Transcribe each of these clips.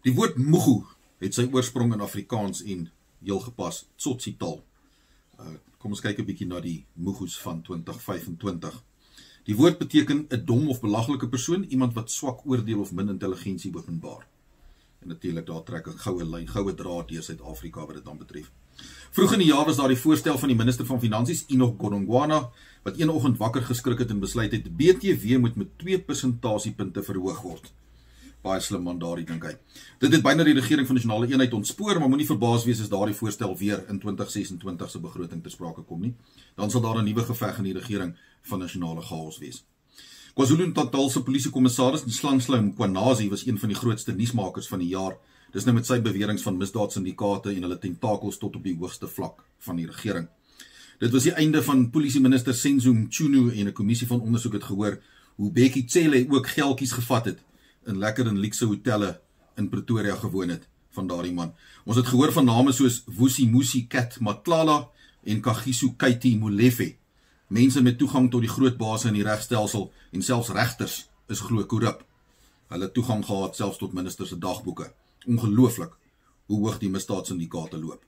Die woord Mugu het sy oorsprong in Afrikaans en heel gepas Tsotsi taal. Kom ons kyk 'n bietjie na die Mugus van 2025. Die woord beteken 'n dom of belaglike persoon, iemand wat swak oordeel of min intelligensie openbaar. En natuurlik daar trek 'n goue draad deur Suid-Afrika wat dit dan betref. Vroeg in die jaar was daar die voorstel van die minister van Finansies, Enoch Godongwana, wat een oggend wakker geskrik het en besluit het BTW moet met 2 persentasiepunte verhoog word. Baie slim man daardie, dink hy. Dit het byna die regering van nasionale eenheid ontspoor, maar moenie verbaas wees as daardie voorstel weer in 2026 se begroting ter sprake kom nie. Dan sal daar 'n nuwe geveg in die regering van nasionale chaos wees. KwaZulu-Natal se polisiekommissaris Nhlanhla Mkhwanazi was een van die grootste nuusmakers van die jaar. Dis nou met sy beweringe van misdaadsyndikaate en hulle tentakels tot op die hoogste vlak van die regering. Dit was die einde van polisieminister Senzo Mchunu en 'n kommissie van ondersoek het gehoor hoe Bekkie Cele ook geldjies gevat het in lekker en luukse hotelle in Pretoria gewoon het van daardie man. Ons het gehoor van name soos Vusimusi Kat Matlala en Kagiso Kaiti Molefe. Mense met toegang tot die groot base in die regstelsel en selfs regters is glo korrup. Hulle het toegang gehad selfs tot ministers se dagboeke. Ongelooflik hoe hoog die misdaadsyndikaate loop.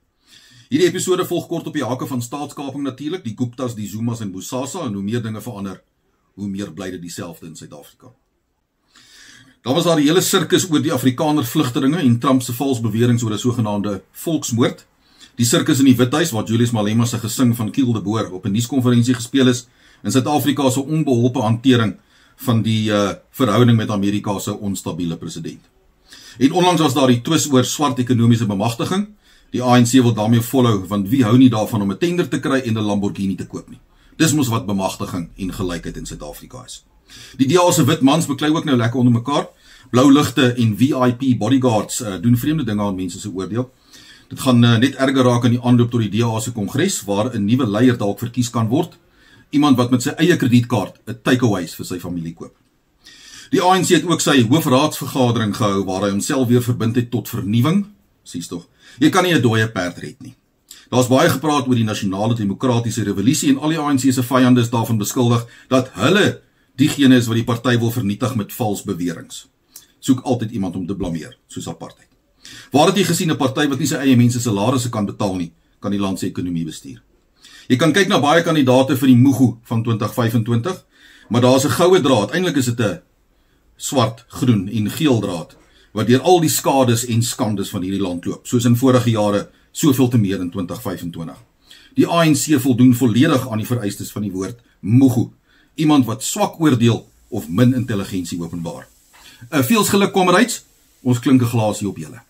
Hierdie episode volg kort op die hake van staatskaping natuurlik, die Guptas, die Zumas en Bosasa, en hoe meer dinge verander, hoe meer bly dit dieselfde in Suid-Afrika. Daar was daar die hele sirkus oor die Afrikaner vlugtelinge en Trump se vals beweringe oor 'n sogenaamde volksmoord. Die sirkus in die Withuis waar Julius Malema se gesing van Kiel de Boer op 'n nuuskonferensie gespeel is, in Suid-Afrika se onbeholpe hantering van die verhouding met Amerika se onstabiele president. En onlangs was daar die twis oor swart ekonomiese bemagtiging. Die ANC wil daarmee volhou, want wie hou nie daarvan om 'n tender te kry en 'n Lamborghini te koop nie. Dis mos wat bemagtiging en gelykheid in Suid-Afrika is. Die DA se wit mans beklei ook nou lekker onder mekaar. Blou ligte en VIP bodyguards doen vreemde dinge aan mense se oordeel. Dit gaan net erger raak in die aanloop tot die DA se kongres, waar 'n nuwe leier dalk verkies kan word. Iemand wat met sy eie kredietkaart 'n takeaways vir sy familie koop. Die ANC het ook sy hoofraadsvergadering gehou waar hy homself weer verbind het tot vernuwing. Sies tog, jy kan nie 'n dooie perd red nie. Daar's baie gepraat oor die nasionale demokratiese revolusie en al die ANC se vyande is daarvan beskuldig dat hulle diegene is wat die party wil vernietig met vals beweringe. Soek altyd iemand om te blameer, soos apartheid. Waar het jy gesien 'n party wat nie sy eie mense salarisse kan betaal nie, kan die land se ekonomie bestuur? Jy kan kyk na baie kandidate vir die Mugu van 2025, maar daar is 'n goue draad, eintlik is dit 'n swart, groen en geel draad, wat deur al die skades en skandes van hierdie land loop, soos in vorige jare, soveel te meer in 2025. Die ANC voldoen volledig aan die vereistes van die woord Mugu, iemand wat swak oordeel of min intelligensie openbaar. Veels geluk, comrades, ons klink 'n glasie op julle.